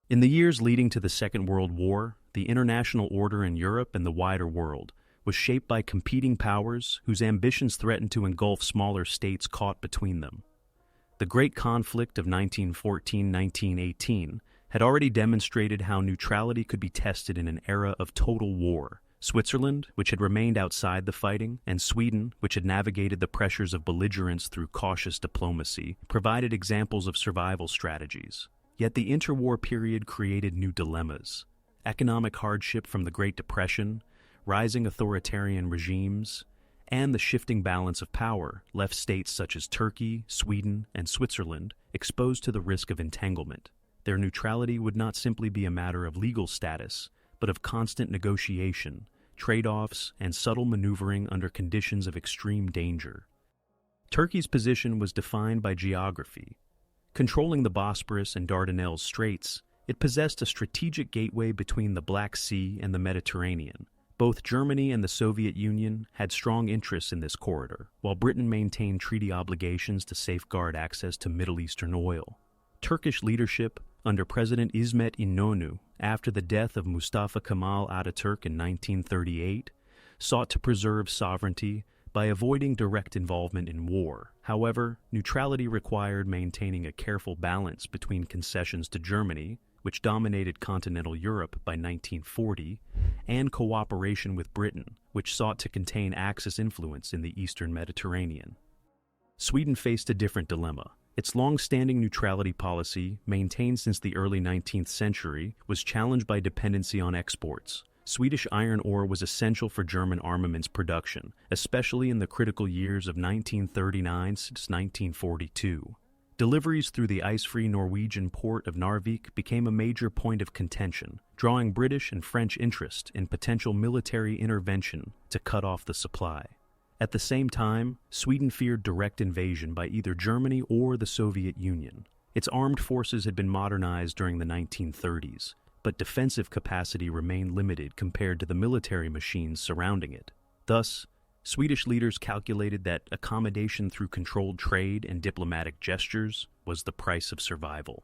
In the years leading to the Second World War, the international order in Europe and the wider world was shaped by competing powers whose ambitions threatened to engulf smaller states caught between them. The Great Conflict of 1914-1918 had already demonstrated how neutrality could be tested in an era of total war. Switzerland, which had remained outside the fighting, and Sweden, which had navigated the pressures of belligerence through cautious diplomacy, provided examples of survival strategies. Yet the interwar period created new dilemmas. Economic hardship from the Great Depression, rising authoritarian regimes, and the shifting balance of power left states such as Turkey, Sweden, and Switzerland exposed to the risk of entanglement. Their neutrality would not simply be a matter of legal status, but of constant negotiation, trade-offs, and subtle maneuvering under conditions of extreme danger. Turkey's position was defined by geography. Controlling the Bosporus and Dardanelles Straits, it possessed a strategic gateway between the Black Sea and the Mediterranean. Both Germany and the Soviet Union had strong interests in this corridor, while Britain maintained treaty obligations to safeguard access to Middle Eastern oil. Turkish leadership, under President İsmet İnönü, after the death of Mustafa Kemal Ataturk in 1938, sought to preserve sovereignty by avoiding direct involvement in war. However, neutrality required maintaining a careful balance between concessions to Germany, which dominated continental Europe by 1940, and cooperation with Britain, which sought to contain Axis influence in the eastern Mediterranean. Sweden faced a different dilemma. Its long-standing neutrality policy, maintained since the early 19th century, was challenged by dependency on exports. Swedish iron ore was essential for German armaments production, especially in the critical years of 1939 to 1942. Deliveries through the ice-free Norwegian port of Narvik became a major point of contention, drawing British and French interest in potential military intervention to cut off the supply. At the same time, Sweden feared direct invasion by either Germany or the Soviet Union. Its armed forces had been modernized during the 1930s, but defensive capacity remained limited compared to the military machines surrounding it. Thus, Swedish leaders calculated that accommodation through controlled trade and diplomatic gestures was the price of survival.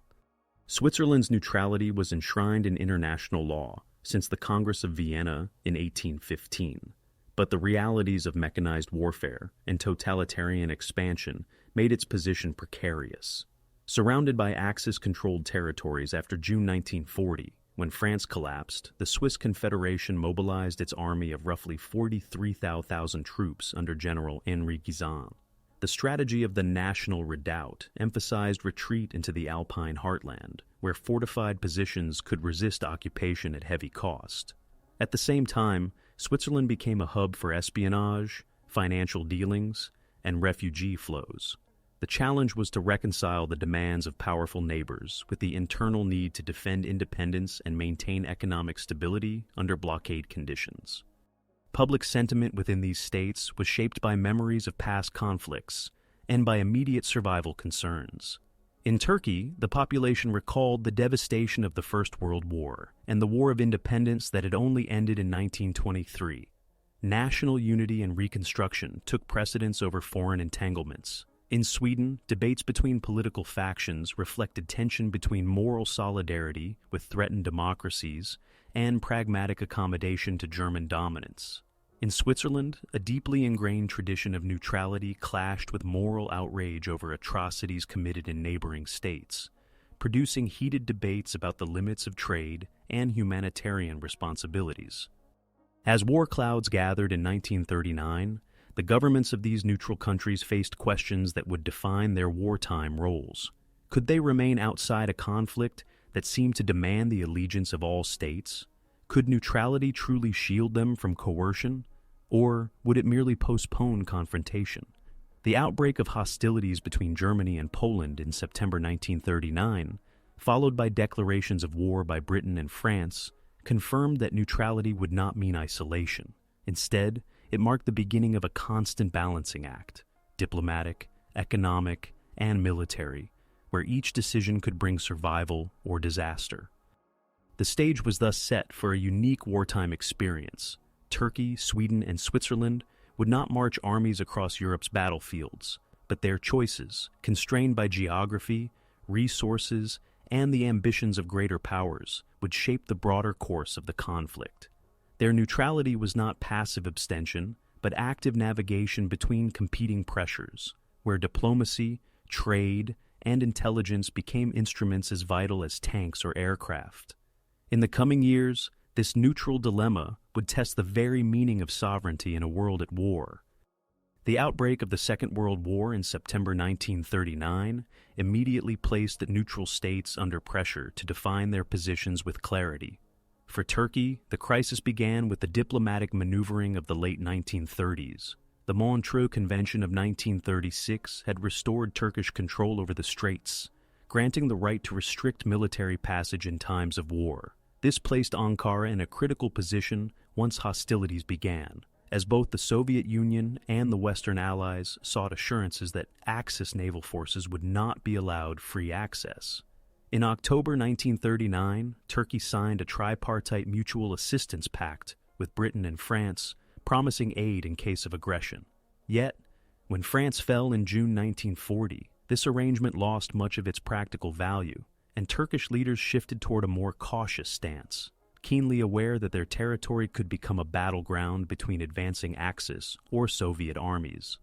Switzerland's neutrality was enshrined in international law since the Congress of Vienna in 1815, but the realities of mechanized warfare and totalitarian expansion made its position precarious. Surrounded by Axis-controlled territories after June 1940, when France collapsed, the Swiss Confederation mobilized its army of roughly 43,000 troops under General Henri Guisan. The strategy of the National Redoubt emphasized retreat into the Alpine heartland, where fortified positions could resist occupation at heavy cost. At the same time, Switzerland became a hub for espionage, financial dealings, and refugee flows. The challenge was to reconcile the demands of powerful neighbors with the internal need to defend independence and maintain economic stability under blockade conditions. Public sentiment within these states was shaped by memories of past conflicts and by immediate survival concerns. In Turkey, the population recalled the devastation of the First World War and the War of Independence that had only ended in 1923. National unity and reconstruction took precedence over foreign entanglements. In Sweden, debates between political factions reflected tension between moral solidarity with threatened democracies and pragmatic accommodation to German dominance. In Switzerland, a deeply ingrained tradition of neutrality clashed with moral outrage over atrocities committed in neighboring states, producing heated debates about the limits of trade and humanitarian responsibilities. As war clouds gathered in 1939, the governments of these neutral countries faced questions that would define their wartime roles. Could they remain outside a conflict that seemed to demand the allegiance of all states? Could neutrality truly shield them from coercion? Or would it merely postpone confrontation? The outbreak of hostilities between Germany and Poland in September 1939, followed by declarations of war by Britain and France, confirmed that neutrality would not mean isolation. Instead, it marked the beginning of a constant balancing act, diplomatic, economic, and military, where each decision could bring survival or disaster. The stage was thus set for a unique wartime experience. Turkey, Sweden, and Switzerland would not march armies across Europe's battlefields, but their choices, constrained by geography, resources, and the ambitions of greater powers would shape the broader course of the conflict. Their neutrality was not passive abstention, but active navigation between competing pressures, where diplomacy, trade, and intelligence became instruments as vital as tanks or aircraft. In the coming years, this neutral dilemma would test the very meaning of sovereignty in a world at war. The outbreak of the Second World War in September 1939 immediately placed the neutral states under pressure to define their positions with clarity. For Turkey, the crisis began with the diplomatic maneuvering of the late 1930s. The Montreux Convention of 1936 had restored Turkish control over the Straits, granting the right to restrict military passage in times of war. This placed Ankara in a critical position once hostilities began, as both the Soviet Union and the Western Allies sought assurances that Axis naval forces would not be allowed free access. In October 1939, Turkey signed a tripartite mutual assistance pact with Britain and France, promising aid in case of aggression. Yet, when France fell in June 1940, this arrangement lost much of its practical value, and Turkish leaders shifted toward a more cautious stance, keenly aware that their territory could become a battleground between advancing Axis or Soviet armies.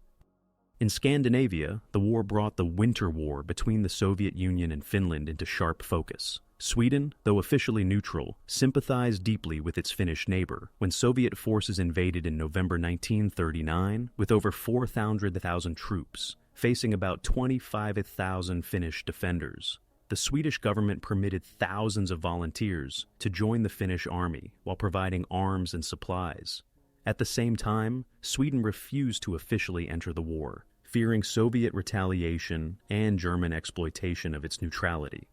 In Scandinavia, the war brought the Winter War between the Soviet Union and Finland into sharp focus. Sweden, though officially neutral, sympathized deeply with its Finnish neighbor when Soviet forces invaded in November 1939 with over 400,000 troops, facing about 25,000 Finnish defenders. The Swedish government permitted thousands of volunteers to join the Finnish army while providing arms and supplies. At the same time, Sweden refused to officially enter the war, fearing Soviet retaliation and German exploitation of its neutrality.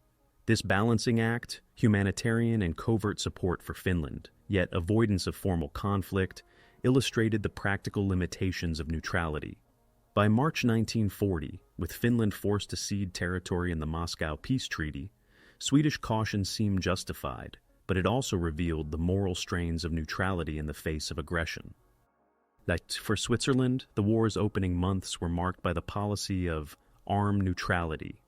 This balancing act, humanitarian and covert support for Finland, yet avoidance of formal conflict, illustrated the practical limitations of neutrality. By March 1940, with Finland forced to cede territory in the Moscow Peace Treaty, Swedish caution seemed justified, but it also revealed the moral strains of neutrality in the face of aggression. For Switzerland, the war's opening months were marked by the policy of armed neutrality.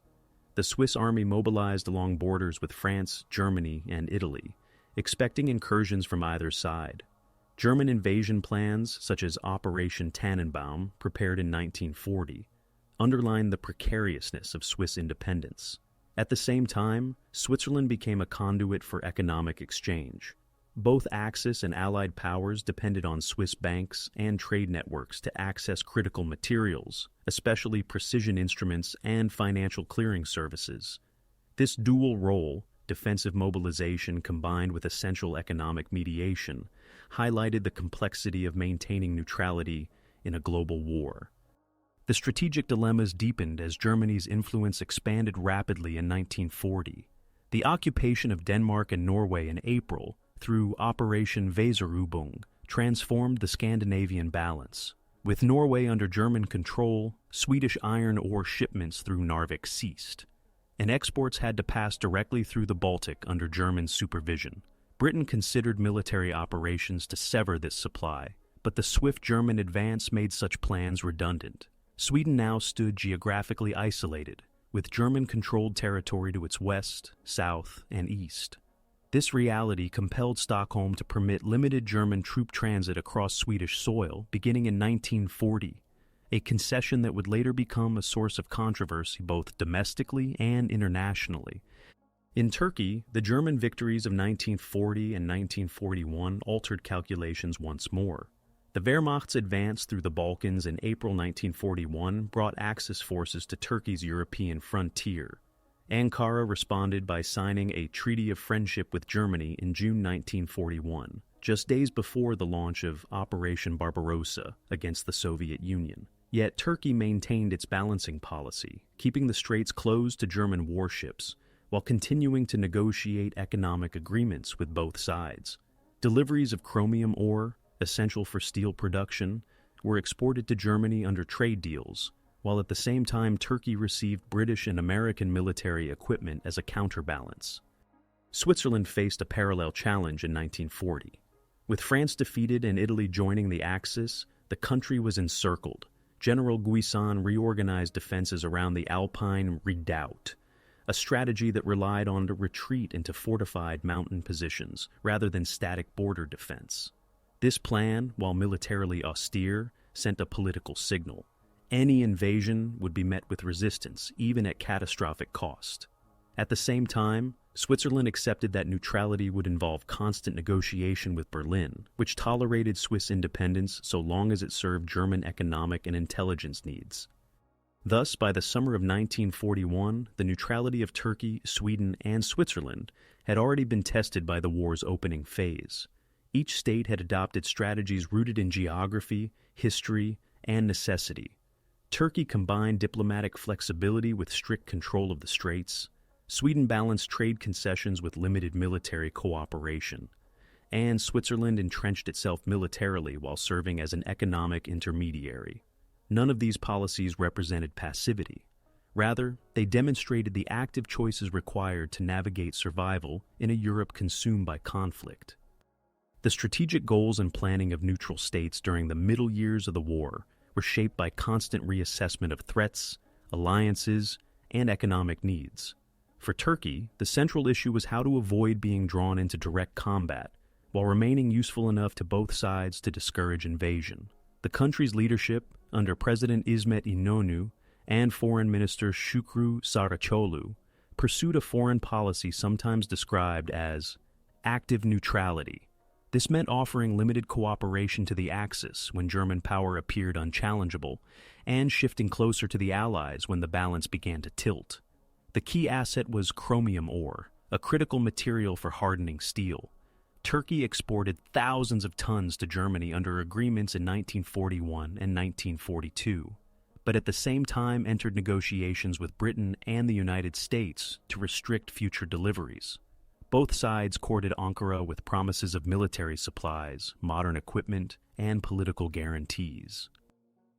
The Swiss army mobilized along borders with France, Germany, and Italy, expecting incursions from either side. German invasion plans, such as Operation Tannenbaum, prepared in 1940, underlined the precariousness of Swiss independence. At the same time, Switzerland became a conduit for economic exchange. Both Axis and Allied powers depended on Swiss banks and trade networks to access critical materials, especially precision instruments and financial clearing services. This dual role, defensive mobilization combined with essential economic mediation, highlighted the complexity of maintaining neutrality in a global war. The strategic dilemmas deepened as Germany's influence expanded rapidly in 1940. The occupation of Denmark and Norway in April, through Operation Weserübung, transformed the Scandinavian balance. With Norway under German control, Swedish iron ore shipments through Narvik ceased, and exports had to pass directly through the Baltic under German supervision. Britain considered military operations to sever this supply, but the swift German advance made such plans redundant. Sweden now stood geographically isolated, with German-controlled territory to its west, south, and east. This reality compelled Stockholm to permit limited German troop transit across Swedish soil beginning in 1940, a concession that would later become a source of controversy both domestically and internationally. In Turkey, the German victories of 1940 and 1941 altered calculations once more. The Wehrmacht's advance through the Balkans in April 1941 brought Axis forces to Turkey's European frontier. Ankara responded by signing a Treaty of Friendship with Germany in June 1941, just days before the launch of Operation Barbarossa against the Soviet Union. Yet Turkey maintained its balancing policy, keeping the Straits closed to German warships, while continuing to negotiate economic agreements with both sides. Deliveries of chromium ore, essential for steel production, were exported to Germany under trade deals, while at the same time Turkey received British and American military equipment as a counterbalance. Switzerland faced a parallel challenge in 1940. With France defeated and Italy joining the Axis, the country was encircled. General Guisan reorganized defenses around the Alpine Redoubt, a strategy that relied on a retreat into fortified mountain positions rather than static border defense. This plan, while militarily austere, sent a political signal. Any invasion would be met with resistance, even at catastrophic cost. At the same time, Switzerland accepted that neutrality would involve constant negotiation with Berlin, which tolerated Swiss independence so long as it served German economic and intelligence needs. Thus, by the summer of 1941, the neutrality of Turkey, Sweden, and Switzerland had already been tested by the war's opening phase. Each state had adopted strategies rooted in geography, history, and necessity. Turkey combined diplomatic flexibility with strict control of the Straits. Sweden balanced trade concessions with limited military cooperation. And Switzerland entrenched itself militarily while serving as an economic intermediary. None of these policies represented passivity. Rather, they demonstrated the active choices required to navigate survival in a Europe consumed by conflict. The strategic goals and planning of neutral states during the middle years of the war were shaped by constant reassessment of threats, alliances, and economic needs. For Turkey, the central issue was how to avoid being drawn into direct combat, while remaining useful enough to both sides to discourage invasion. The country's leadership, under President İsmet İnönü and Foreign Minister Şükrü Saraçoğlu, pursued a foreign policy sometimes described as active neutrality. This meant offering limited cooperation to the Axis when German power appeared unchallengeable, and shifting closer to the Allies when the balance began to tilt. The key asset was chromium ore, a critical material for hardening steel. Turkey exported thousands of tons to Germany under agreements in 1941 and 1942, but at the same time entered negotiations with Britain and the United States to restrict future deliveries. Both sides courted Ankara with promises of military supplies, modern equipment, and political guarantees.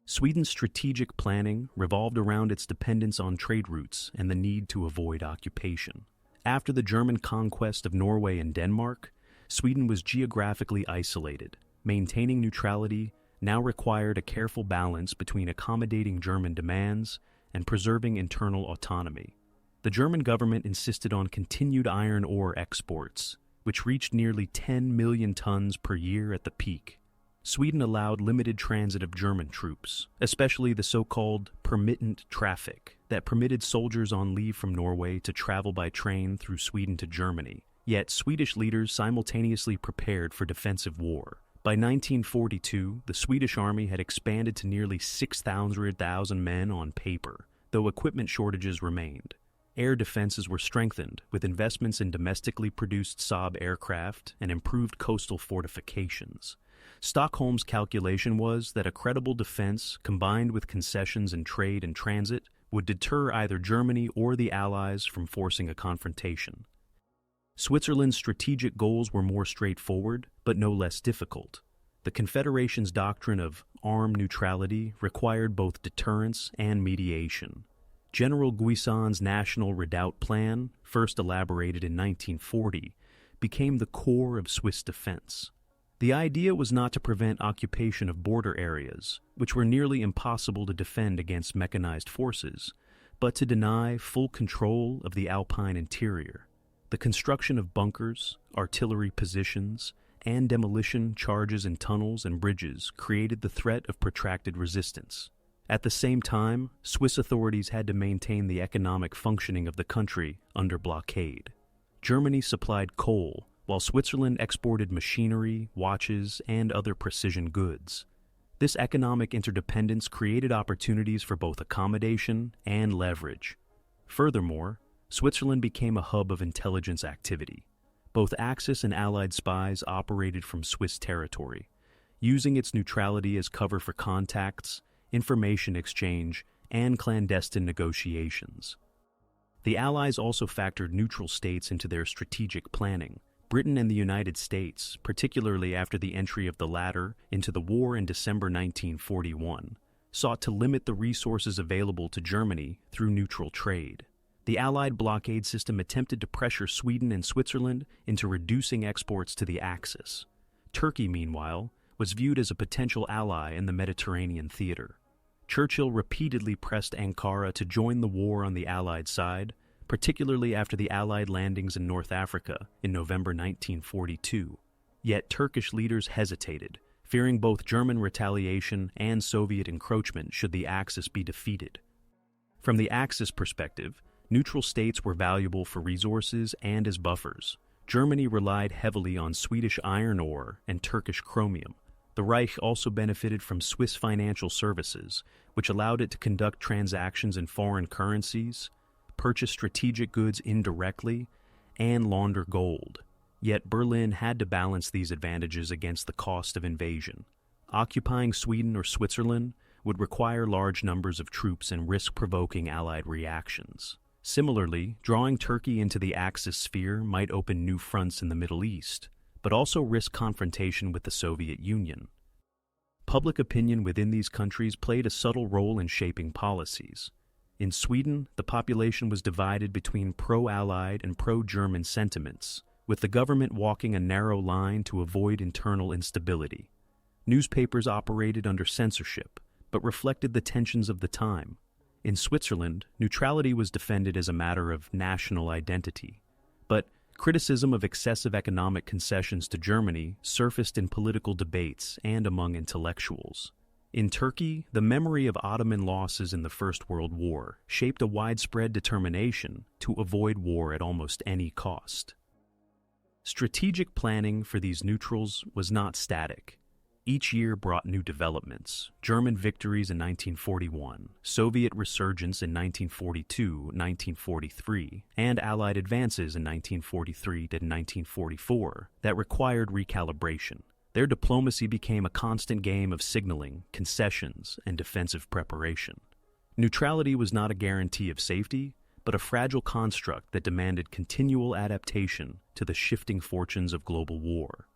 Sweden's strategic planning revolved around its dependence on trade routes and the need to avoid occupation. After the German conquest of Norway and Denmark, Sweden was geographically isolated. Maintaining neutrality now required a careful balance between accommodating German demands and preserving internal autonomy. The German government insisted on continued iron ore exports, which reached nearly 10 million tons per year at the peak. Sweden allowed limited transit of German troops, especially the so-called permittent traffic that permitted soldiers on leave from Norway to travel by train through Sweden to Germany. Yet Swedish leaders simultaneously prepared for defensive war. By 1942, the Swedish army had expanded to nearly 600,000 men on paper, though equipment shortages remained. Air defenses were strengthened, with investments in domestically produced Saab aircraft and improved coastal fortifications. Stockholm's calculation was that a credible defense, combined with concessions in trade and transit, would deter either Germany or the Allies from forcing a confrontation. Switzerland's strategic goals were more straightforward, but no less difficult. The Confederation's doctrine of armed neutrality required both deterrence and mediation. General Guisan's National Redoubt Plan, first elaborated in 1940, became the core of Swiss defense. The idea was not to prevent occupation of border areas, which were nearly impossible to defend against mechanized forces, but to deny full control of the Alpine interior. The construction of bunkers, artillery positions, and demolition charges in tunnels and bridges created the threat of protracted resistance. At the same time, Swiss authorities had to maintain the economic functioning of the country under blockade. Germany supplied coal, while Switzerland exported machinery, watches, and other precision goods. This economic interdependence created opportunities for both accommodation and leverage. Furthermore, Switzerland became a hub of intelligence activity. Both Axis and Allied spies operated from Swiss territory, using its neutrality as cover for contacts, information exchange, and clandestine negotiations. The Allies also factored neutral states into their strategic planning. Britain and the United States, particularly after the entry of the latter into the war in December 1941, sought to limit the resources available to Germany through neutral trade. The Allied blockade system attempted to pressure Sweden and Switzerland into reducing exports to the Axis. Turkey, meanwhile, was viewed as a potential ally in the Mediterranean theater. Churchill repeatedly pressed Ankara to join the war on the Allied side, particularly after the Allied landings in North Africa in November 1942. Yet Turkish leaders hesitated, fearing both German retaliation and Soviet encroachment should the Axis be defeated. From the Axis perspective, neutral states were valuable for resources and as buffers. Germany relied heavily on Swedish iron ore and Turkish chromium. The Reich also benefited from Swiss financial services, which allowed it to conduct transactions in foreign currencies, purchase strategic goods indirectly, and launder gold. Yet Berlin had to balance these advantages against the cost of invasion. Occupying Sweden or Switzerland would require large numbers of troops and risk-provoking Allied reactions. Similarly, drawing Turkey into the Axis sphere might open new fronts in the Middle East, but also risk confrontation with the Soviet Union. Public opinion within these countries played a subtle role in shaping policies. In Sweden, the population was divided between pro-Allied and pro-German sentiments, with the government walking a narrow line to avoid internal instability. Newspapers operated under censorship, but reflected the tensions of the time. In Switzerland, neutrality was defended as a matter of national identity, but criticism of excessive economic concessions to Germany surfaced in political debates and among intellectuals. In Turkey, the memory of Ottoman losses in the First World War shaped a widespread determination to avoid war at almost any cost. Strategic planning for these neutrals was not static. Each year brought new developments: German victories in 1941, Soviet resurgence in 1942-1943, and Allied advances in 1943 to 1944 that required recalibration. Their diplomacy became a constant game of signaling, concessions, and defensive preparation. Neutrality was not a guarantee of safety, but a fragile construct that demanded continual adaptation to the shifting fortunes of global war.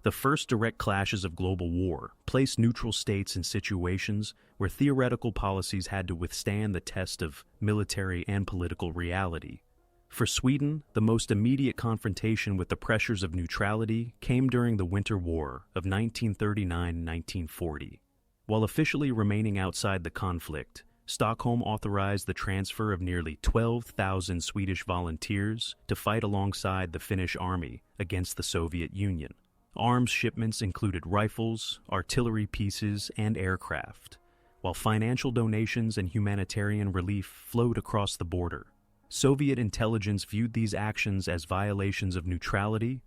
The first direct clashes of global war placed neutral states in situations where theoretical policies had to withstand the test of military and political reality. For Sweden, the most immediate confrontation with the pressures of neutrality came during the Winter War of 1939-1940. While officially remaining outside the conflict, Stockholm authorized the transfer of nearly 12,000 Swedish volunteers to fight alongside the Finnish army against the Soviet Union. Arms shipments included rifles, artillery pieces, and aircraft, while financial donations and humanitarian relief flowed across the border. Soviet intelligence viewed these actions as violations of neutrality,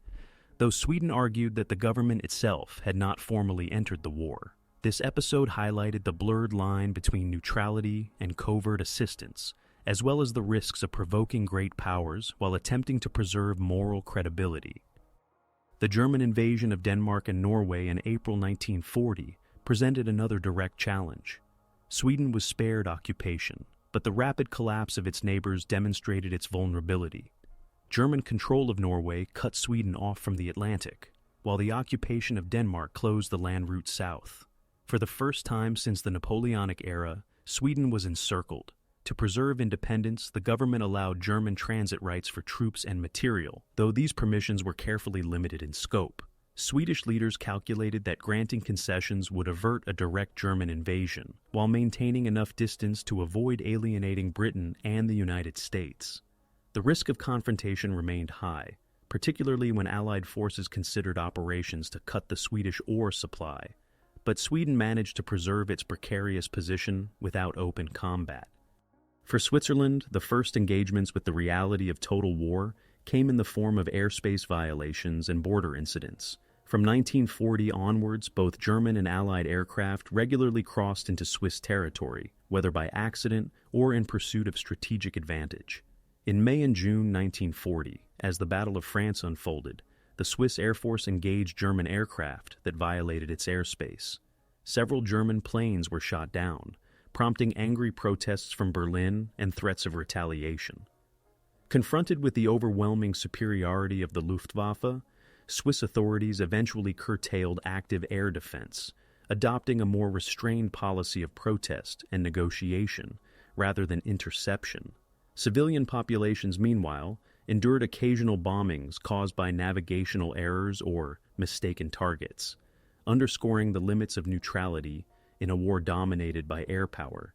though Sweden argued that the government itself had not formally entered the war. This episode highlighted the blurred line between neutrality and covert assistance, as well as the risks of provoking great powers while attempting to preserve moral credibility. The German invasion of Denmark and Norway in April 1940 presented another direct challenge. Sweden was spared occupation, but the rapid collapse of its neighbors demonstrated its vulnerability. German control of Norway cut Sweden off from the Atlantic, while the occupation of Denmark closed the land route south. For the first time since the Napoleonic era, Sweden was encircled. To preserve independence, the government allowed German transit rights for troops and material, though these permissions were carefully limited in scope. Swedish leaders calculated that granting concessions would avert a direct German invasion, while maintaining enough distance to avoid alienating Britain and the United States. The risk of confrontation remained high, particularly when Allied forces considered operations to cut the Swedish ore supply, but Sweden managed to preserve its precarious position without open combat. For Switzerland, the first engagements with the reality of total war came in the form of airspace violations and border incidents. From 1940 onwards, both German and Allied aircraft regularly crossed into Swiss territory, whether by accident or in pursuit of strategic advantage. In May and June 1940, as the Battle of France unfolded, the Swiss Air Force engaged German aircraft that violated its airspace. Several German planes were shot down, prompting angry protests from Berlin and threats of retaliation. Confronted with the overwhelming superiority of the Luftwaffe, Swiss authorities eventually curtailed active air defense, adopting a more restrained policy of protest and negotiation rather than interception. Civilian populations, meanwhile, endured occasional bombings caused by navigational errors or mistaken targets, underscoring the limits of neutrality in a war dominated by air power.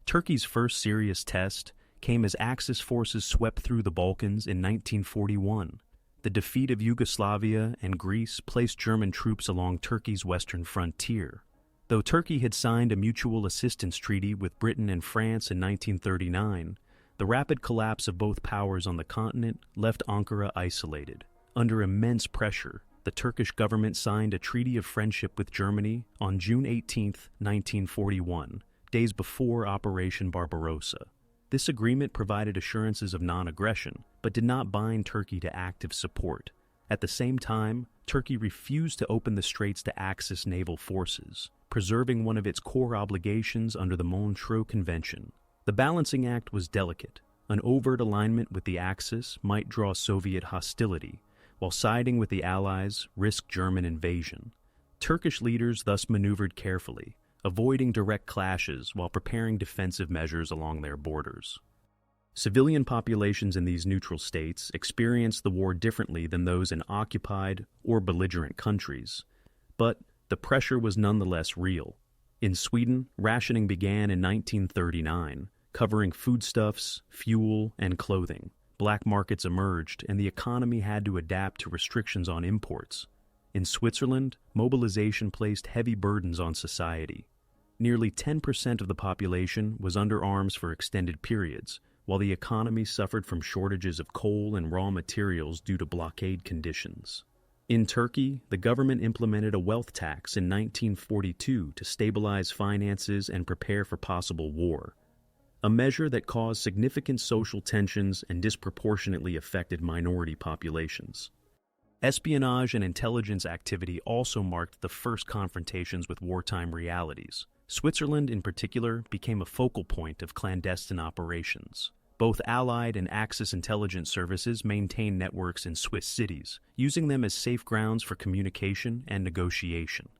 Turkey's first serious test came as Axis forces swept through the Balkans in 1941. The defeat of Yugoslavia and Greece placed German troops along Turkey's western frontier. Though Turkey had signed a mutual assistance treaty with Britain and France in 1939, the rapid collapse of both powers on the continent left Ankara isolated. Under immense pressure, the Turkish government signed a treaty of friendship with Germany on June 18, 1941, days before Operation Barbarossa. This agreement provided assurances of non-aggression, but did not bind Turkey to active support. At the same time, Turkey refused to open the Straits to Axis naval forces, preserving one of its core obligations under the Montreux Convention. The balancing act was delicate. An overt alignment with the Axis might draw Soviet hostility, while siding with the Allies risked German invasion. Turkish leaders thus maneuvered carefully, avoiding direct clashes while preparing defensive measures along their borders. Civilian populations in these neutral states experienced the war differently than those in occupied or belligerent countries, but the pressure was nonetheless real. In Sweden, rationing began in 1939, covering foodstuffs, fuel, and clothing. Black markets emerged, and the economy had to adapt to restrictions on imports. In Switzerland, mobilization placed heavy burdens on society. Nearly 10% of the population was under arms for extended periods, while the economy suffered from shortages of coal and raw materials due to blockade conditions. In Turkey, the government implemented a wealth tax in 1942 to stabilize finances and prepare for possible war, a measure that caused significant social tensions and disproportionately affected minority populations. Espionage and intelligence activity also marked the first confrontations with wartime realities. Switzerland, in particular, became a focal point of clandestine operations. Both Allied and Axis intelligence services maintained networks in Swiss cities, using them as safe grounds for communication and negotiation.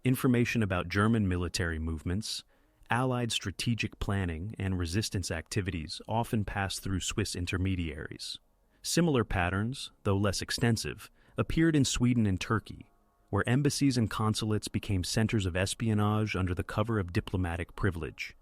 Information about German military movements, Allied strategic planning, and resistance activities often passed through Swiss intermediaries. Similar patterns, though less extensive, appeared in Sweden and Turkey, where embassies and consulates became centers of espionage under the cover of diplomatic privilege.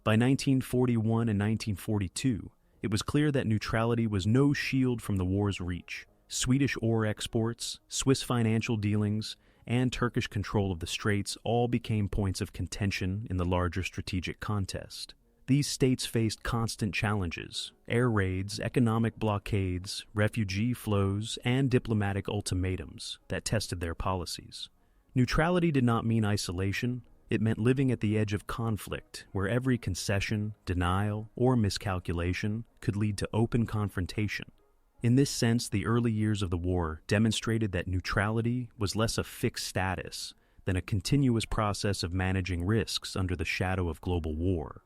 By 1941 and 1942, it was clear that neutrality was no shield from the war's reach. Swedish ore exports, Swiss financial dealings, and Turkish control of the Straits all became points of contention in the larger strategic contest. These states faced constant challenges: air raids, economic blockades, refugee flows, and diplomatic ultimatums that tested their policies. Neutrality did not mean isolation. It meant living at the edge of conflict, where every concession, denial, or miscalculation could lead to open confrontation. In this sense, the early years of the war demonstrated that neutrality was less a fixed status than a continuous process of managing risks under the shadow of global war.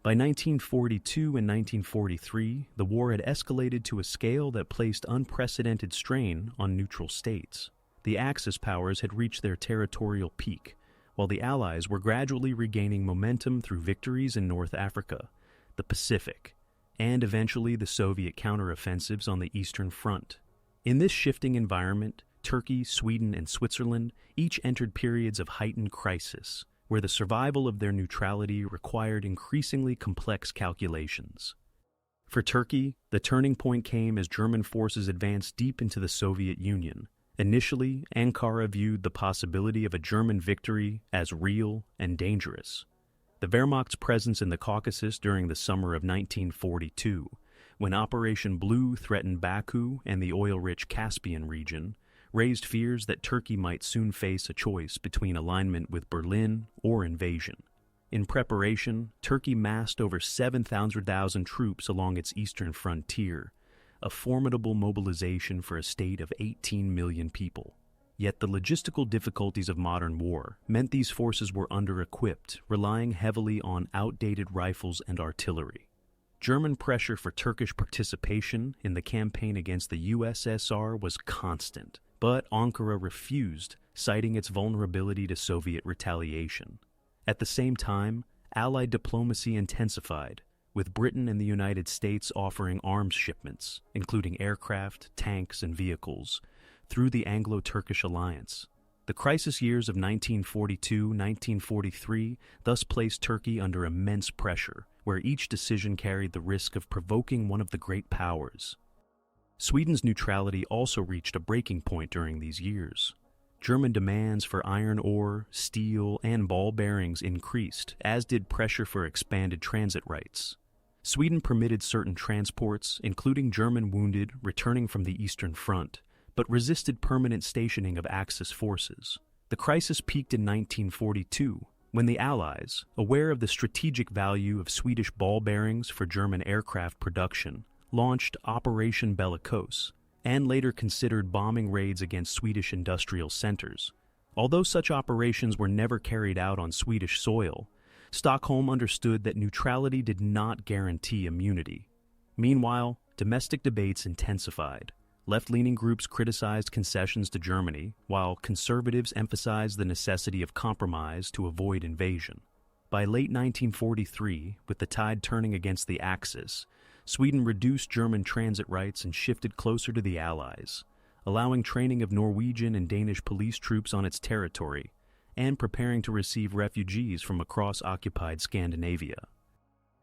By 1942 and 1943, the war had escalated to a scale that placed unprecedented strain on neutral states. The Axis powers had reached their territorial peak, while the Allies were gradually regaining momentum through victories in North Africa, the Pacific, and eventually the Soviet counteroffensives on the Eastern Front. In this shifting environment, Turkey, Sweden, and Switzerland each entered periods of heightened crisis, where the survival of their neutrality required increasingly complex calculations. For Turkey, the turning point came as German forces advanced deep into the Soviet Union. Initially, Ankara viewed the possibility of a German victory as real and dangerous. The Wehrmacht's presence in the Caucasus during the summer of 1942, when Operation Blue threatened Baku and the oil-rich Caspian region, raised fears that Turkey might soon face a choice between alignment with Berlin or invasion. In preparation, Turkey massed over 700,000 troops along its eastern frontier, a formidable mobilization for a state of 18 million people. Yet the logistical difficulties of modern war meant these forces were under-equipped, relying heavily on outdated rifles and artillery. German pressure for Turkish participation in the campaign against the USSR was constant, but Ankara refused, citing its vulnerability to Soviet retaliation. At the same time, Allied diplomacy intensified, with Britain and the United States offering arms shipments, including aircraft, tanks, and vehicles, through the Anglo-Turkish alliance. The crisis years of 1942-1943 thus placed Turkey under immense pressure, where each decision carried the risk of provoking one of the great powers. Sweden's neutrality also reached a breaking point during these years. German demands for iron ore, steel, and ball bearings increased, as did pressure for expanded transit rights. Sweden permitted certain transports, including German wounded returning from the Eastern Front, but resisted permanent stationing of Axis forces. The crisis peaked in 1942, when the Allies, aware of the strategic value of Swedish ball bearings for German aircraft production, launched Operation Bellicose, and later considered bombing raids against Swedish industrial centers. Although such operations were never carried out on Swedish soil, Stockholm understood that neutrality did not guarantee immunity. Meanwhile, domestic debates intensified. Left-leaning groups criticized concessions to Germany, while conservatives emphasized the necessity of compromise to avoid invasion. By late 1943, with the tide turning against the Axis, Sweden reduced German transit rights and shifted closer to the Allies, allowing training of Norwegian and Danish police troops on its territory, and preparing to receive refugees from across occupied Scandinavia.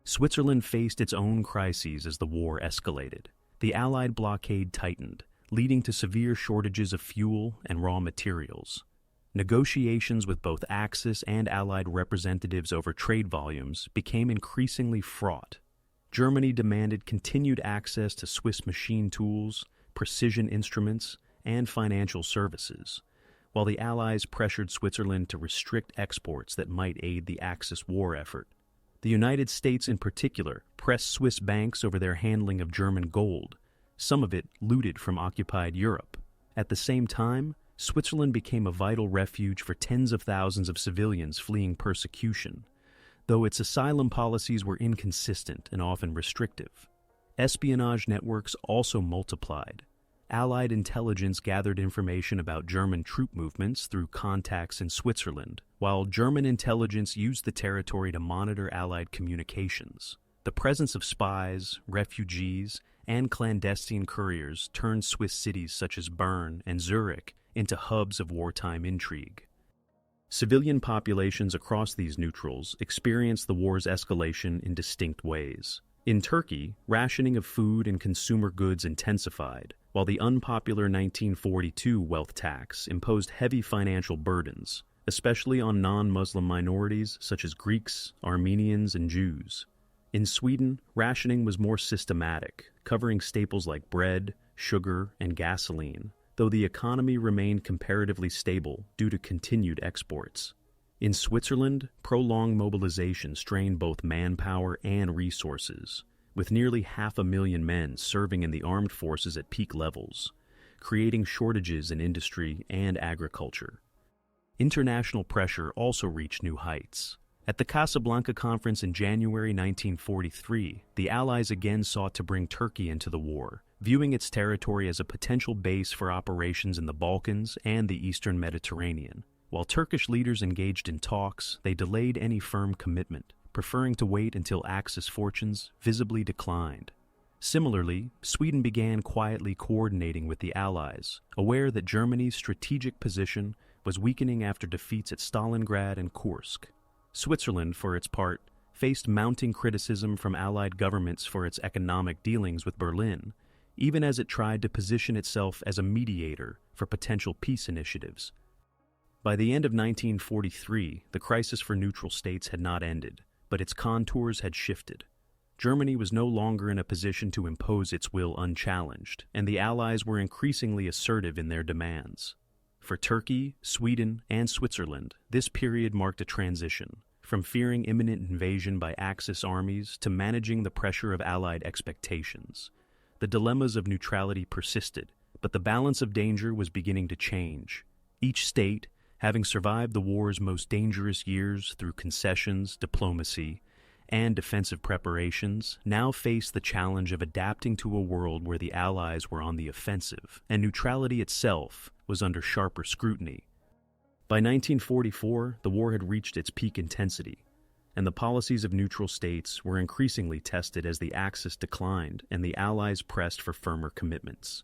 Switzerland faced its own crises as the war escalated. The Allied blockade tightened, leading to severe shortages of fuel and raw materials. Negotiations with both Axis and Allied representatives over trade volumes became increasingly fraught. Germany demanded continued access to Swiss machine tools, precision instruments, and financial services, while the Allies pressured Switzerland to restrict exports that might aid the Axis war effort. The United States in particular pressed Swiss banks over their handling of German gold, some of it looted from occupied Europe. At the same time, Switzerland became a vital refuge for tens of thousands of civilians fleeing persecution, though its asylum policies were inconsistent and often restrictive. Espionage networks also multiplied. Allied intelligence gathered information about German troop movements through contacts in Switzerland, while German intelligence used the territory to monitor Allied communications. The presence of spies, refugees, and clandestine couriers turned Swiss cities such as Bern and Zurich into hubs of wartime intrigue. Civilian populations across these neutrals experienced the war's escalation in distinct ways. In Turkey, rationing of food and consumer goods intensified, while the unpopular 1942 wealth tax imposed heavy financial burdens, especially on non-Muslim minorities such as Greeks, Armenians, and Jews. In Sweden, rationing was more systematic, covering staples like bread, sugar, and gasoline, though the economy remained comparatively stable due to continued exports. In Switzerland, prolonged mobilization strained both manpower and resources, with nearly 500,000 men serving in the armed forces at peak levels, creating shortages in industry and agriculture. International pressure also reached new heights. At the Casablanca Conference in January 1943, the Allies again sought to bring Turkey into the war, viewing its territory as a potential base for operations in the Balkans and the Eastern Mediterranean. While Turkish leaders engaged in talks, they delayed any firm commitment, preferring to wait until Axis fortunes visibly declined. Similarly, Sweden began quietly coordinating with the Allies, aware that Germany's strategic position was weakening after defeats at Stalingrad and Kursk. Switzerland, for its part, faced mounting criticism from Allied governments for its economic dealings with Berlin, even as it tried to position itself as a mediator for potential peace initiatives. By the end of 1943, the crisis for neutral states had not ended, but its contours had shifted. Germany was no longer in a position to impose its will unchallenged, and the Allies were increasingly assertive in their demands. For Turkey, Sweden, and Switzerland, this period marked a transition, from fearing imminent invasion by Axis armies to managing the pressure of Allied expectations. The dilemmas of neutrality persisted, but the balance of danger was beginning to change. Each state, having survived the war's most dangerous years through concessions, diplomacy, and defensive preparations, now faced the challenge of adapting to a world where the Allies were on the offensive, and neutrality itself was under sharper scrutiny. By 1944, the war had reached its peak intensity, and the policies of neutral states were increasingly tested as the Axis declined and the Allies pressed for firmer commitments.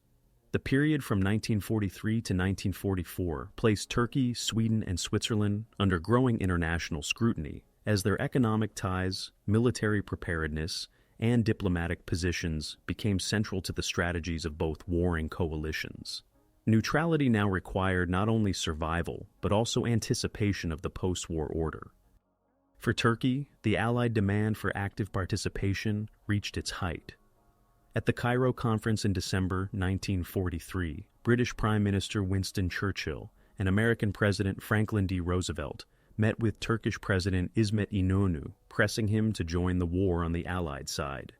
The period from 1943 to 1944 placed Turkey, Sweden, and Switzerland under growing international scrutiny as their economic ties, military preparedness, and diplomatic positions became central to the strategies of both warring coalitions. Neutrality now required not only survival, but also anticipation of the post-war order. For Turkey, the Allied demand for active participation reached its height. At the Cairo Conference in December 1943, British Prime Minister Winston Churchill and American President Franklin D. Roosevelt met with Turkish President İsmet İnönü, pressing him to join the war on the Allied side.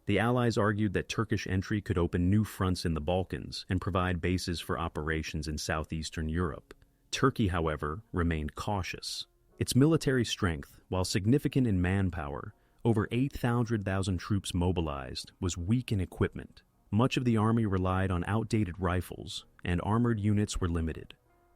The Allies argued that Turkish entry could open new fronts in the Balkans and provide bases for operations in southeastern Europe. Turkey, however, remained cautious. Its military strength, while significant in manpower, over 800,000 troops mobilized, was weak in equipment. Much of the army relied on outdated rifles, and armored units were limited.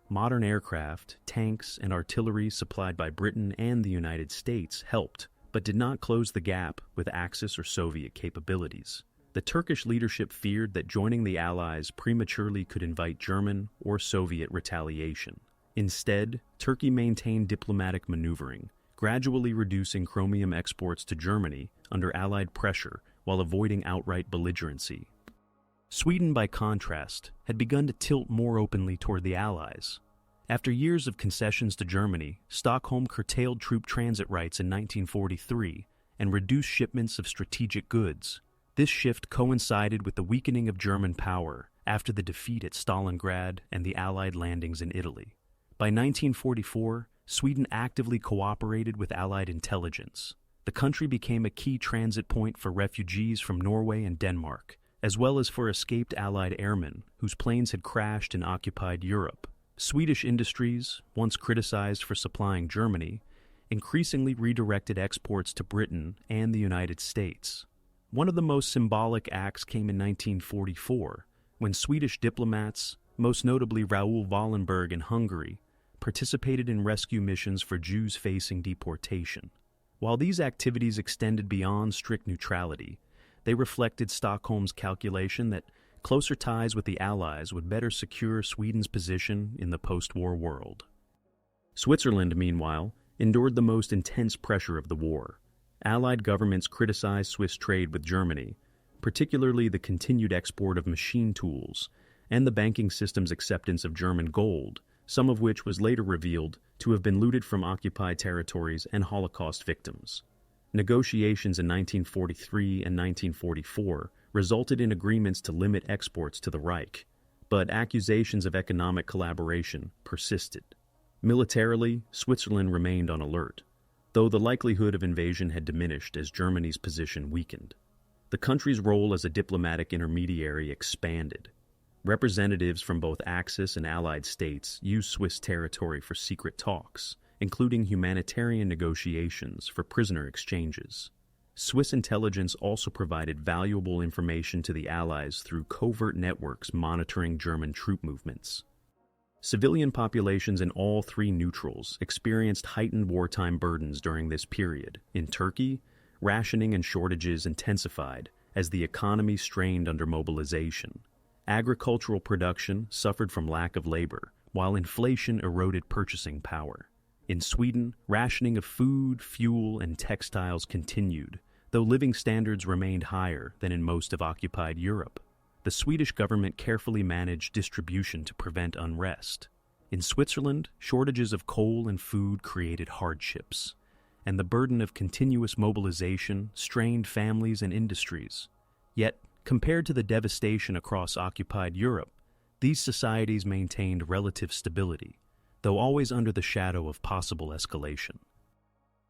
Modern aircraft, tanks, and artillery supplied by Britain and the United States helped, but did not close the gap with Axis or Soviet capabilities. The Turkish leadership feared that joining the Allies prematurely could invite German or Soviet retaliation. Instead, Turkey maintained diplomatic maneuvering, gradually reducing chromium exports to Germany under Allied pressure while avoiding outright belligerency. Sweden, by contrast, had begun to tilt more openly toward the Allies. After years of concessions to Germany, Stockholm curtailed troop transit rights in 1943 and reduced shipments of strategic goods. This shift coincided with the weakening of German power after the defeat at Stalingrad and the Allied landings in Italy. By 1944, Sweden actively cooperated with Allied intelligence. The country became a key transit point for refugees from Norway and Denmark, as well as for escaped Allied airmen whose planes had crashed in occupied Europe. Swedish industries, once criticized for supplying Germany, increasingly redirected exports to Britain and the United States. One of the most symbolic acts came in 1944, when Swedish diplomats, most notably Raoul Wallenberg in Hungary, participated in rescue missions for Jews facing deportation. While these activities extended beyond strict neutrality, they reflected Stockholm's calculation that closer ties with the Allies would better secure Sweden's position in the post-war world. Switzerland, meanwhile, endured the most intense pressure of the war. Allied governments criticized Swiss trade with Germany, particularly the continued export of machine tools and the banking system's acceptance of German gold, some of which was later revealed to have been looted from occupied territories and Holocaust victims. Negotiations in 1943 and 1944 resulted in agreements to limit exports to the Reich, but accusations of economic collaboration persisted. Militarily, Switzerland remained on alert, though the likelihood of invasion had diminished as Germany's position weakened. The country's role as a diplomatic intermediary expanded. Representatives from both Axis and Allied states used Swiss territory for secret talks, including humanitarian negotiations for prisoner exchanges. Swiss intelligence also provided valuable information to the Allies through covert networks monitoring German troop movements. Civilian populations in all three neutrals experienced heightened wartime burdens during this period. In Turkey, rationing and shortages intensified as the economy strained under mobilization. Agricultural production suffered from lack of labor, while inflation eroded purchasing power. In Sweden, rationing of food, fuel, and textiles continued, though living standards remained higher than in most of occupied Europe. The Swedish government carefully managed distribution to prevent unrest. In Switzerland, shortages of coal and food created hardships, and the burden of continuous mobilization strained families and industries. Yet, compared to the devastation across occupied Europe, these societies maintained relative stability, though always under the shadow of possible escalation.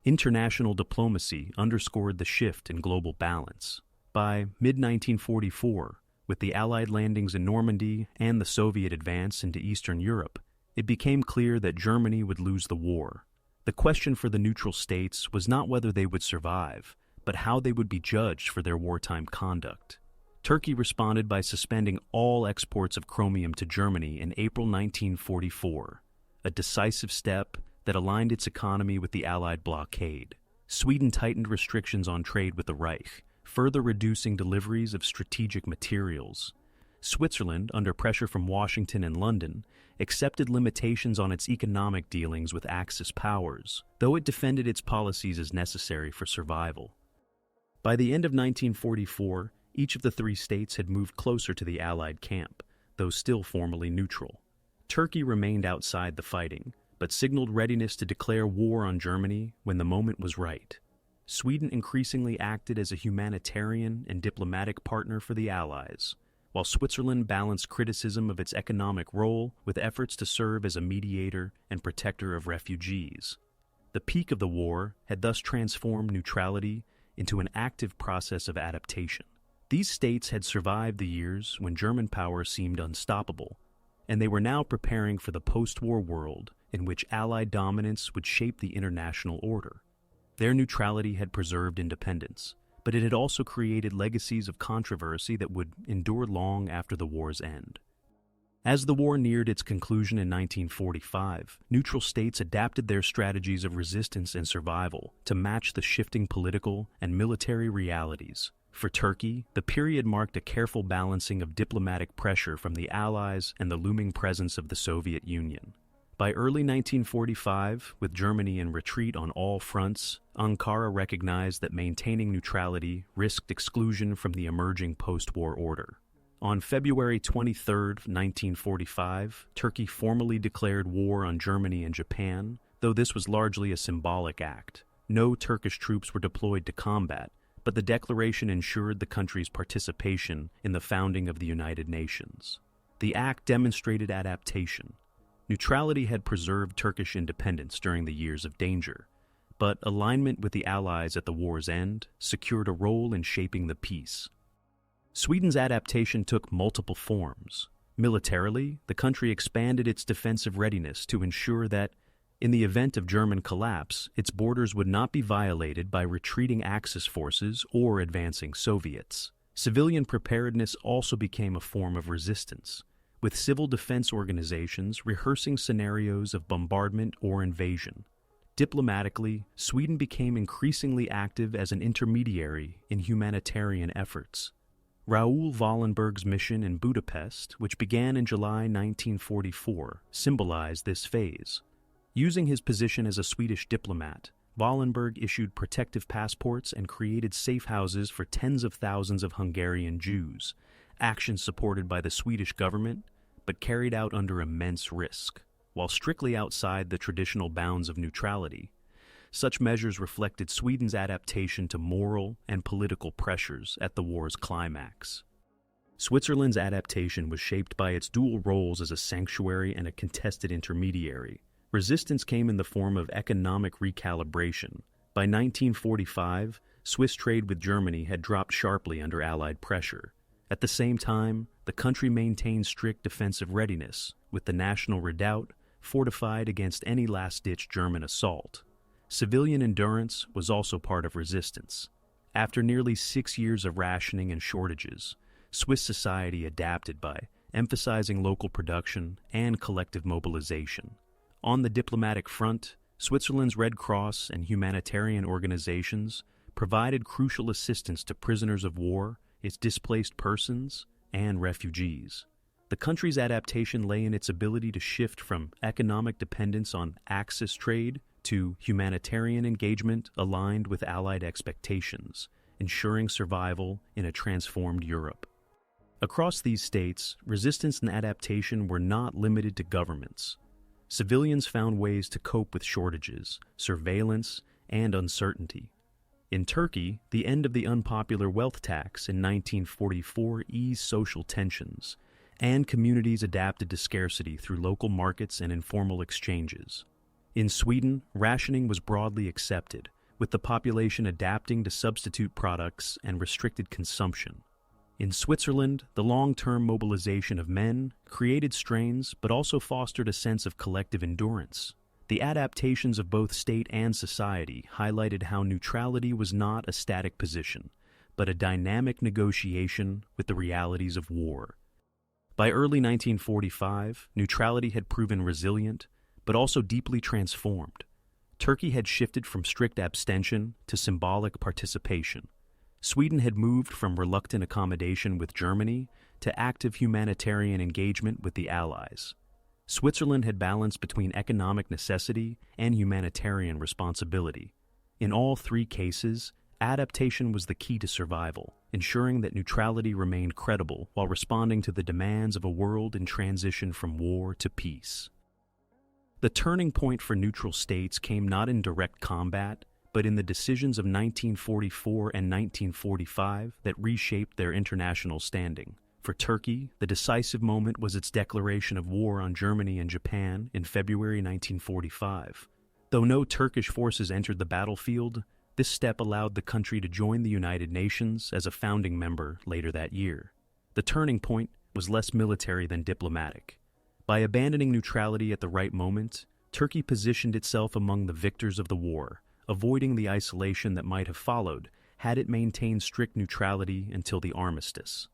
International diplomacy underscored the shift in global balance. By mid-1944, with the Allied landings in Normandy and the Soviet advance into Eastern Europe, it became clear that Germany would lose the war. The question for the neutral states was not whether they would survive, but how they would be judged for their wartime conduct. Turkey responded by suspending all exports of chromium to Germany in April 1944, a decisive step that aligned its economy with the Allied blockade. Sweden tightened restrictions on trade with the Reich, further reducing deliveries of strategic materials. Switzerland, under pressure from Washington and London, accepted limitations on its economic dealings with Axis powers, though it defended its policies as necessary for survival. By the end of 1944, each of the three states had moved closer to the Allied camp, though still formally neutral. Turkey remained outside the fighting, but signaled readiness to declare war on Germany when the moment was right. Sweden increasingly acted as a humanitarian and diplomatic partner for the Allies, while Switzerland balanced criticism of its economic role with efforts to serve as a mediator and protector of refugees. The peak of the war had thus transformed neutrality into an active process of adaptation. These states had survived the years when German power seemed unstoppable, and they were now preparing for the post-war world in which Allied dominance would shape the international order. Their neutrality had preserved independence, but it had also created legacies of controversy that would endure long after the war's end. As the war neared its conclusion in 1945, neutral states adapted their strategies of resistance and survival to match the shifting political and military realities. For Turkey, the period marked a careful balancing of diplomatic pressure from the Allies and the looming presence of the Soviet Union. By early 1945, with Germany in retreat on all fronts, Ankara recognized that maintaining neutrality risked exclusion from the emerging post-war order. On February 23, 1945, Turkey formally declared war on Germany and Japan, though this was largely a symbolic act. No Turkish troops were deployed to combat, but the declaration ensured the country's participation in the founding of the United Nations. The act demonstrated adaptation. Neutrality had preserved Turkish independence during the years of danger, but alignment with the Allies at the war's end secured a role in shaping the peace. Sweden's adaptation took multiple forms. Militarily, the country expanded its defensive readiness to ensure that, in the event of German collapse, its borders would not be violated by retreating Axis forces or advancing Soviets. Civilian preparedness also became a form of resistance, with civil defense organizations rehearsing scenarios of bombardment or invasion. Diplomatically, Sweden became increasingly active as an intermediary in humanitarian efforts. Raoul Wallenberg's mission in Budapest, which began in July 1944, symbolized this phase. Using his position as a Swedish diplomat, Wallenberg issued protective passports and created safe houses for tens of thousands of Hungarian Jews, actions supported by the Swedish government, but carried out under immense risk. While strictly outside the traditional bounds of neutrality, such measures reflected Sweden's adaptation to moral and political pressures at the war's climax. Switzerland's adaptation was shaped by its dual roles as a sanctuary and a contested intermediary. Resistance came in the form of economic recalibration. By 1945, Swiss trade with Germany had dropped sharply under Allied pressure. At the same time, the country maintained strict defensive readiness, with the national redoubt fortified against any last-ditch German assault. Civilian endurance was also part of resistance. After nearly 6 years of rationing and shortages, Swiss society adapted by emphasizing local production and collective mobilization. On the diplomatic front, Switzerland's Red Cross and humanitarian organizations provided crucial assistance to prisoners of war, its displaced persons, and refugees. The country's adaptation lay in its ability to shift from economic dependence on Axis trade to humanitarian engagement aligned with Allied expectations, ensuring survival in a transformed Europe. Across these states, resistance and adaptation were not limited to governments. Civilians found ways to cope with shortages, surveillance, and uncertainty. In Turkey, the end of the unpopular wealth tax in 1944 eased social tensions, and communities adapted to scarcity through local markets and informal exchanges. In Sweden, rationing was broadly accepted, with the population adapting to substitute products and restricted consumption. In Switzerland, the long-term mobilization of men created strains but also fostered a sense of collective endurance. The adaptations of both state and society highlighted how neutrality was not a static position, but a dynamic negotiation with the realities of war. By early 1945, neutrality had proven resilient, but also deeply transformed. Turkey had shifted from strict abstention to symbolic participation. Sweden had moved from reluctant accommodation with Germany to active humanitarian engagement with the Allies. Switzerland had balanced between economic necessity and humanitarian responsibility. In all three cases, adaptation was the key to survival, ensuring that neutrality remained credible while responding to the demands of a world in transition from war to peace. The turning point for neutral states came not in direct combat, but in the decisions of 1944 and 1945 that reshaped their international standing. For Turkey, the decisive moment was its declaration of war on Germany and Japan in February 1945. Though no Turkish forces entered the battlefield, this step allowed the country to join the United Nations as a founding member later that year. The turning point was less military than diplomatic. By abandoning neutrality at the right moment, Turkey positioned itself among the victors of the war, avoiding the isolation that might have followed had it maintained strict neutrality until the armistice.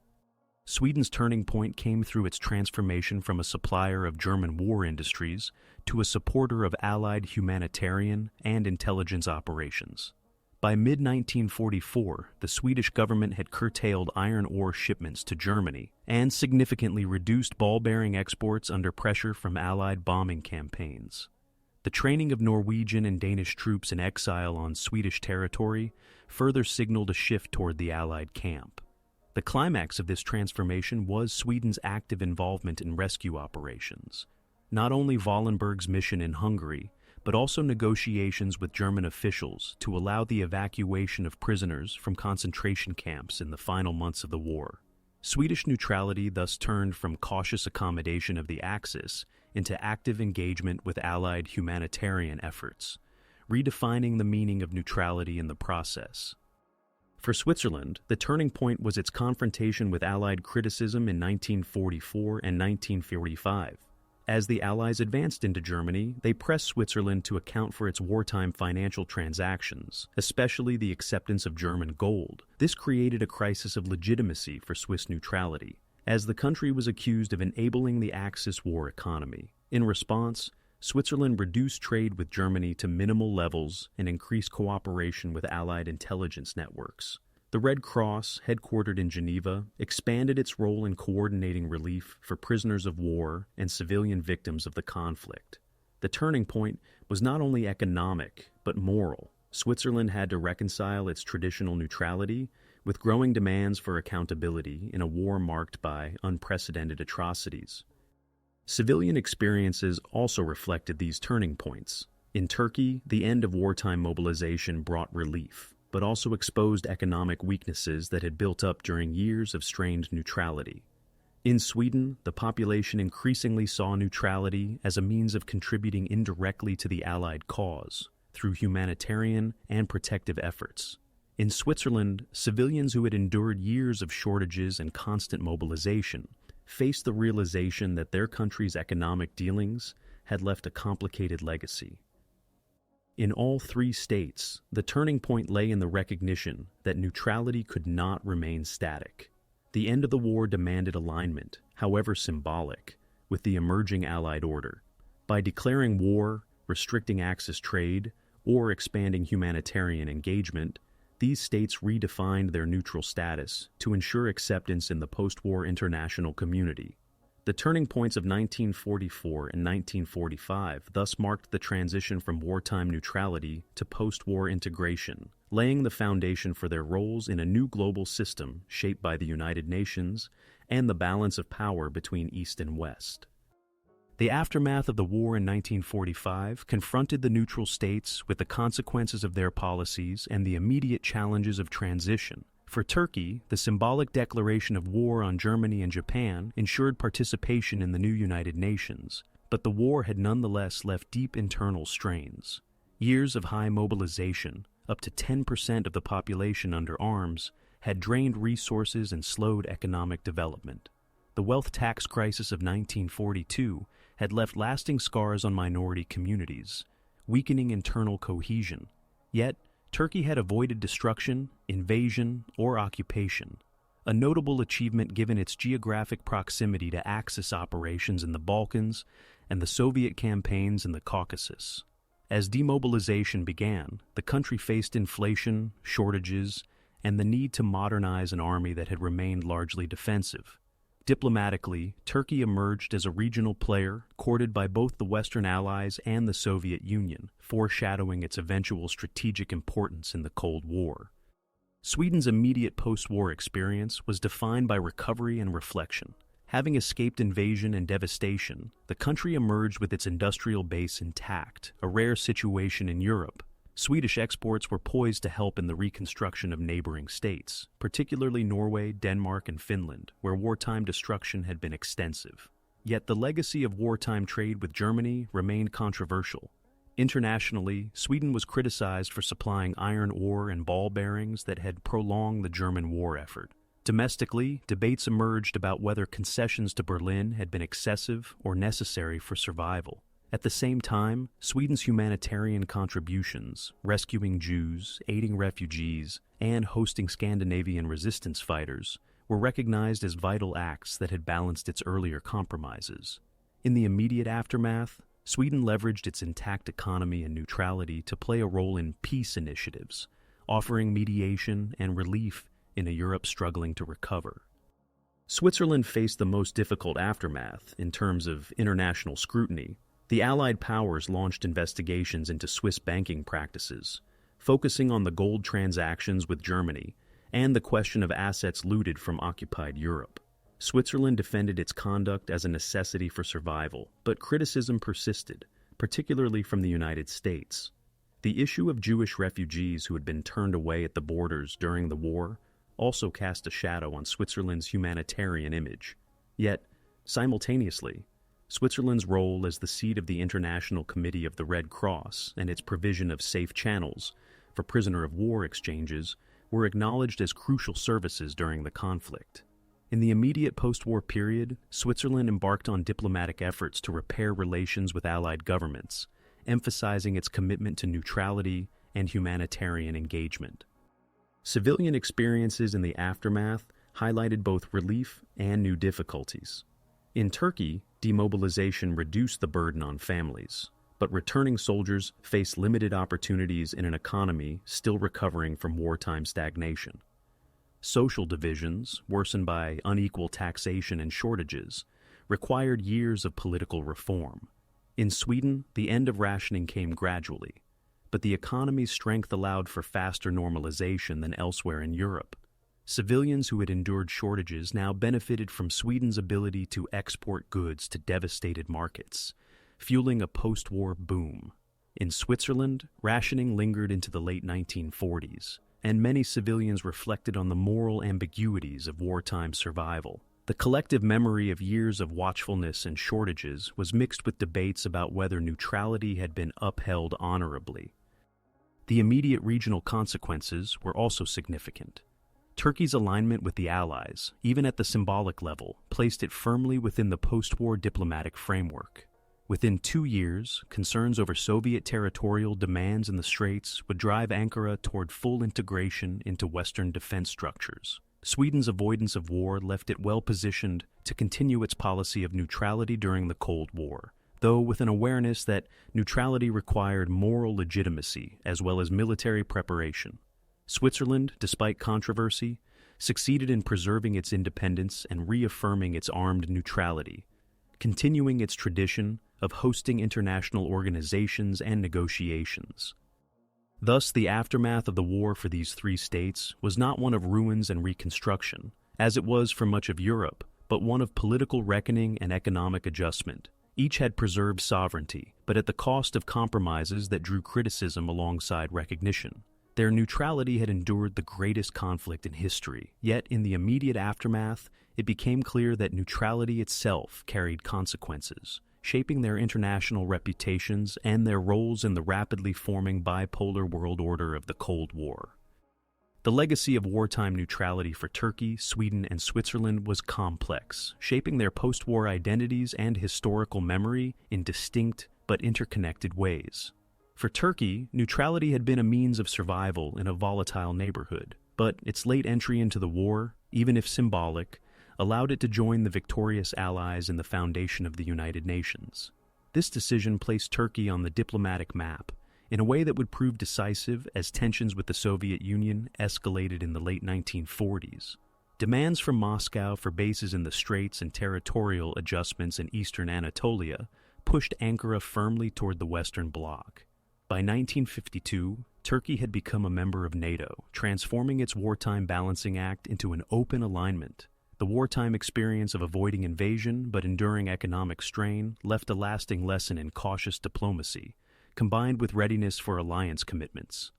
Sweden's turning point came through its transformation from a supplier of German war industries to a supporter of Allied humanitarian and intelligence operations. By mid-1944, the Swedish government had curtailed iron ore shipments to Germany and significantly reduced ball-bearing exports under pressure from Allied bombing campaigns. The training of Norwegian and Danish troops in exile on Swedish territory further signaled a shift toward the Allied camp. The climax of this transformation was Sweden's active involvement in rescue operations. Not only Wallenberg's mission in Hungary, but also negotiations with German officials to allow the evacuation of prisoners from concentration camps in the final months of the war. Swedish neutrality thus turned from cautious accommodation of the Axis into active engagement with Allied humanitarian efforts, redefining the meaning of neutrality in the process. For Switzerland, the turning point was its confrontation with Allied criticism in 1944 and 1945. As the Allies advanced into Germany, they pressed Switzerland to account for its wartime financial transactions, especially the acceptance of German gold. This created a crisis of legitimacy for Swiss neutrality, as the country was accused of enabling the Axis war economy. In response, Switzerland reduced trade with Germany to minimal levels and increased cooperation with Allied intelligence networks. The Red Cross, headquartered in Geneva, expanded its role in coordinating relief for prisoners of war and civilian victims of the conflict. The turning point was not only economic, but moral. Switzerland had to reconcile its traditional neutrality with growing demands for accountability in a war marked by unprecedented atrocities. Civilian experiences also reflected these turning points. In Turkey, the end of wartime mobilization brought relief, but also exposed economic weaknesses that had built up during years of strained neutrality. In Sweden, the population increasingly saw neutrality as a means of contributing indirectly to the Allied cause through humanitarian and protective efforts. In Switzerland, civilians who had endured years of shortages and constant mobilization faced the realization that their country's economic dealings had left a complicated legacy. In all three states, the turning point lay in the recognition that neutrality could not remain static. The end of the war demanded alignment, however symbolic, with the emerging Allied order. By declaring war, restricting Axis trade, or expanding humanitarian engagement, these states redefined their neutral status to ensure acceptance in the post-war international community. The turning points of 1944 and 1945 thus marked the transition from wartime neutrality to post-war integration, laying the foundation for their roles in a new global system shaped by the United Nations and the balance of power between East and West. The aftermath of the war in 1945 confronted the neutral states with the consequences of their policies and the immediate challenges of transition. For Turkey, the symbolic declaration of war on Germany and Japan ensured participation in the new United Nations, but the war had nonetheless left deep internal strains. Years of high mobilization, up to 10% of the population under arms, had drained resources and slowed economic development. The wealth tax crisis of 1942 had left lasting scars on minority communities, weakening internal cohesion. Yet, Turkey had avoided destruction, invasion, or occupation, a notable achievement given its geographic proximity to Axis operations in the Balkans and the Soviet campaigns in the Caucasus. As demobilization began, the country faced inflation, shortages, and the need to modernize an army that had remained largely defensive. Diplomatically, Turkey emerged as a regional player, courted by both the Western Allies and the Soviet Union, foreshadowing its eventual strategic importance in the Cold War. Sweden's immediate post-war experience was defined by recovery and reflection. Having escaped invasion and devastation, the country emerged with its industrial base intact, a rare situation in Europe. Swedish exports were poised to help in the reconstruction of neighboring states, particularly Norway, Denmark, and Finland, where wartime destruction had been extensive. Yet the legacy of wartime trade with Germany remained controversial. Internationally, Sweden was criticized for supplying iron ore and ball bearings that had prolonged the German war effort. Domestically, debates emerged about whether concessions to Berlin had been excessive or necessary for survival. At the same time, Sweden's humanitarian contributions, rescuing Jews, aiding refugees, and hosting Scandinavian resistance fighters, were recognized as vital acts that had balanced its earlier compromises. In the immediate aftermath, Sweden leveraged its intact economy and neutrality to play a role in peace initiatives, offering mediation and relief in a Europe struggling to recover. Switzerland faced the most difficult aftermath in terms of international scrutiny. The Allied powers launched investigations into Swiss banking practices, focusing on the gold transactions with Germany and the question of assets looted from occupied Europe. Switzerland defended its conduct as a necessity for survival, but criticism persisted, particularly from the United States. The issue of Jewish refugees who had been turned away at the borders during the war also cast a shadow on Switzerland's humanitarian image. Yet, simultaneously, Switzerland's role as the seat of the International Committee of the Red Cross and its provision of safe channels for prisoner-of-war exchanges were acknowledged as crucial services during the conflict. In the immediate post-war period, Switzerland embarked on diplomatic efforts to repair relations with Allied governments, emphasizing its commitment to neutrality and humanitarian engagement. Civilian experiences in the aftermath highlighted both relief and new difficulties. In Turkey, demobilization reduced the burden on families, but returning soldiers faced limited opportunities in an economy still recovering from wartime stagnation. Social divisions, worsened by unequal taxation and shortages, required years of political reform. In Sweden, the end of rationing came gradually, but the economy's strength allowed for faster normalization than elsewhere in Europe. Civilians who had endured shortages now benefited from Sweden's ability to export goods to devastated markets, fueling a post-war boom. In Switzerland, rationing lingered into the late 1940s, and many civilians reflected on the moral ambiguities of wartime survival. The collective memory of years of watchfulness and shortages was mixed with debates about whether neutrality had been upheld honorably. The immediate regional consequences were also significant. Turkey's alignment with the Allies, even at the symbolic level, placed it firmly within the post-war diplomatic framework. Within 2 years, concerns over Soviet territorial demands in the Straits would drive Ankara toward full integration into Western defense structures. Sweden's avoidance of war left it well-positioned to continue its policy of neutrality during the Cold War, though with an awareness that neutrality required moral legitimacy as well as military preparation. Switzerland, despite controversy, succeeded in preserving its independence and reaffirming its armed neutrality, continuing its tradition of hosting international organizations and negotiations. Thus, the aftermath of the war for these 3 states was not one of ruins and reconstruction, as it was for much of Europe, but one of political reckoning and economic adjustment. Each had preserved sovereignty, but at the cost of compromises that drew criticism alongside recognition. Their neutrality had endured the greatest conflict in history, yet in the immediate aftermath, it became clear that neutrality itself carried consequences, shaping their international reputations and their roles in the rapidly forming bipolar world order of the Cold War. The legacy of wartime neutrality for Turkey, Sweden, and Switzerland was complex, shaping their post-war identities and historical memory in distinct but interconnected ways. For Turkey, neutrality had been a means of survival in a volatile neighborhood, but its late entry into the war, even if symbolic, allowed it to join the victorious allies in the foundation of the United Nations. This decision placed Turkey on the diplomatic map in a way that would prove decisive as tensions with the Soviet Union escalated in the late 1940s. Demands from Moscow for bases in the Straits and territorial adjustments in eastern Anatolia pushed Ankara firmly toward the Western Bloc. By 1952, Turkey had become a member of NATO, transforming its Wartime Balancing Act into an open alignment. The wartime experience of avoiding invasion but enduring economic strain left a lasting lesson in cautious diplomacy, combined with readiness for alliance commitments.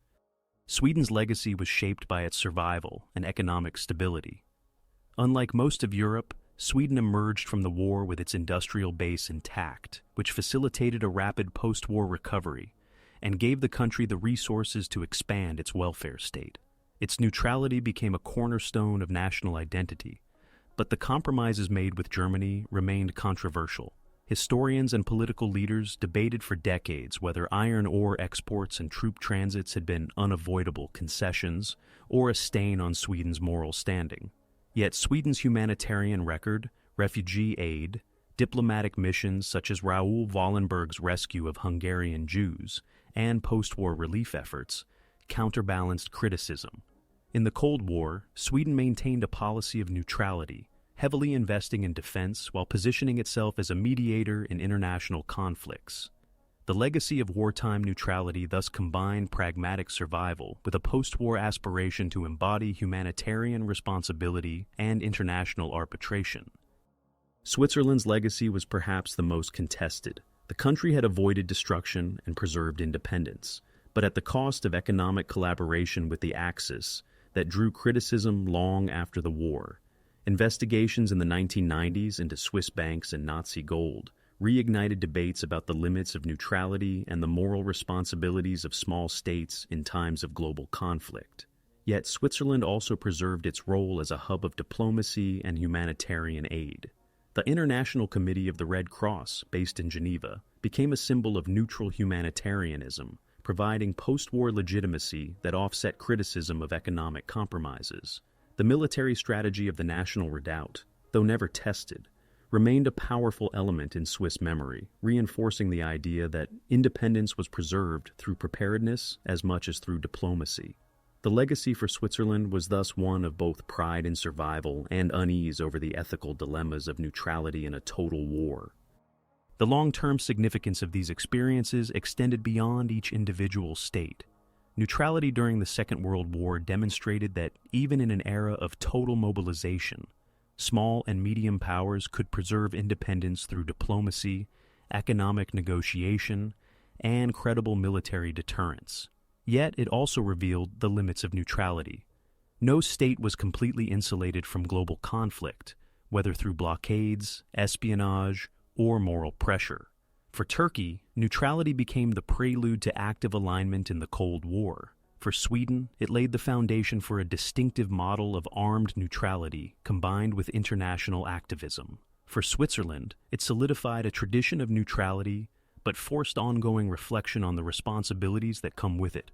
Sweden's legacy was shaped by its survival and economic stability. Unlike most of Europe, Sweden emerged from the war with its industrial base intact, which facilitated a rapid post-war recovery and gave the country the resources to expand its welfare state. Its neutrality became a cornerstone of national identity, but the compromises made with Germany remained controversial. Historians and political leaders debated for decades whether iron ore exports and troop transits had been unavoidable concessions or a stain on Sweden's moral standing. Yet Sweden's humanitarian record, refugee aid, diplomatic missions such as Raoul Wallenberg's rescue of Hungarian Jews, and post-war relief efforts counterbalanced criticism. In the Cold War, Sweden maintained a policy of neutrality, heavily investing in defense while positioning itself as a mediator in international conflicts. The legacy of wartime neutrality thus combined pragmatic survival with a post-war aspiration to embody humanitarian responsibility and international arbitration. Switzerland's legacy was perhaps the most contested. The country had avoided destruction and preserved independence, but at the cost of economic collaboration with the Axis that drew criticism long after the war. Investigations in the 1990s into Swiss banks and Nazi gold reignited debates about the limits of neutrality and the moral responsibilities of small states in times of global conflict. Yet Switzerland also preserved its role as a hub of diplomacy and humanitarian aid. The International Committee of the Red Cross, based in Geneva, became a symbol of neutral humanitarianism, providing post-war legitimacy that offset criticism of economic compromises. The military strategy of the National Redoubt, though never tested, remained a powerful element in Swiss memory, reinforcing the idea that independence was preserved through preparedness as much as through diplomacy. The legacy for Switzerland was thus one of both pride in survival and unease over the ethical dilemmas of neutrality in a total war. The long-term significance of these experiences extended beyond each individual state. Neutrality during the Second World War demonstrated that even in an era of total mobilization, small and medium powers could preserve independence through diplomacy, economic negotiation, and credible military deterrence. Yet it also revealed the limits of neutrality. No state was completely insulated from global conflict, whether through blockades, espionage, or moral pressure. For Turkey, neutrality became the prelude to active alignment in the Cold War. For Sweden, it laid the foundation for a distinctive model of armed neutrality combined with international activism. For Switzerland, it solidified a tradition of neutrality, but forced ongoing reflection on the responsibilities that come with it.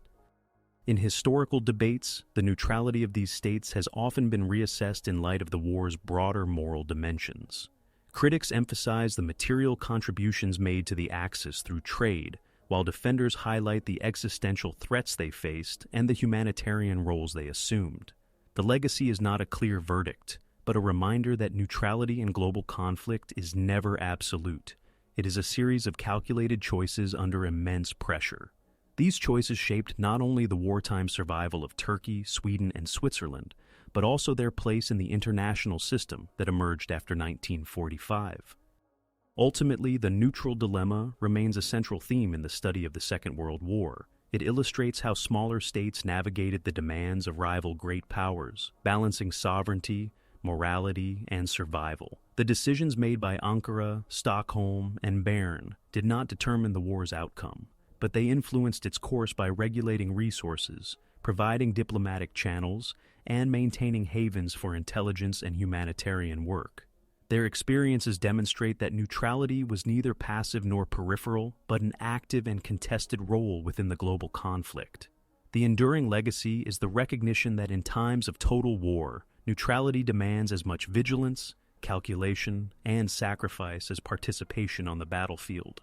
In historical debates, the neutrality of these states has often been reassessed in light of the war's broader moral dimensions. Critics emphasize the material contributions made to the Axis through trade, while defenders highlight the existential threats they faced and the humanitarian roles they assumed. The legacy is not a clear verdict, but a reminder that neutrality in global conflict is never absolute. It is a series of calculated choices under immense pressure. These choices shaped not only the wartime survival of Turkey, Sweden, and Switzerland, but also their place in the international system that emerged after 1945. Ultimately, the neutral dilemma remains a central theme in the study of the Second World War. It illustrates how smaller states navigated the demands of rival great powers, balancing sovereignty, morality, and survival. The decisions made by Ankara, Stockholm, and Bern did not determine the war's outcome, but they influenced its course by regulating resources, providing diplomatic channels, and maintaining havens for intelligence and humanitarian work. Their experiences demonstrate that neutrality was neither passive nor peripheral, but an active and contested role within the global conflict. The enduring legacy is the recognition that in times of total war, neutrality demands as much vigilance, calculation, and sacrifice as participation on the battlefield.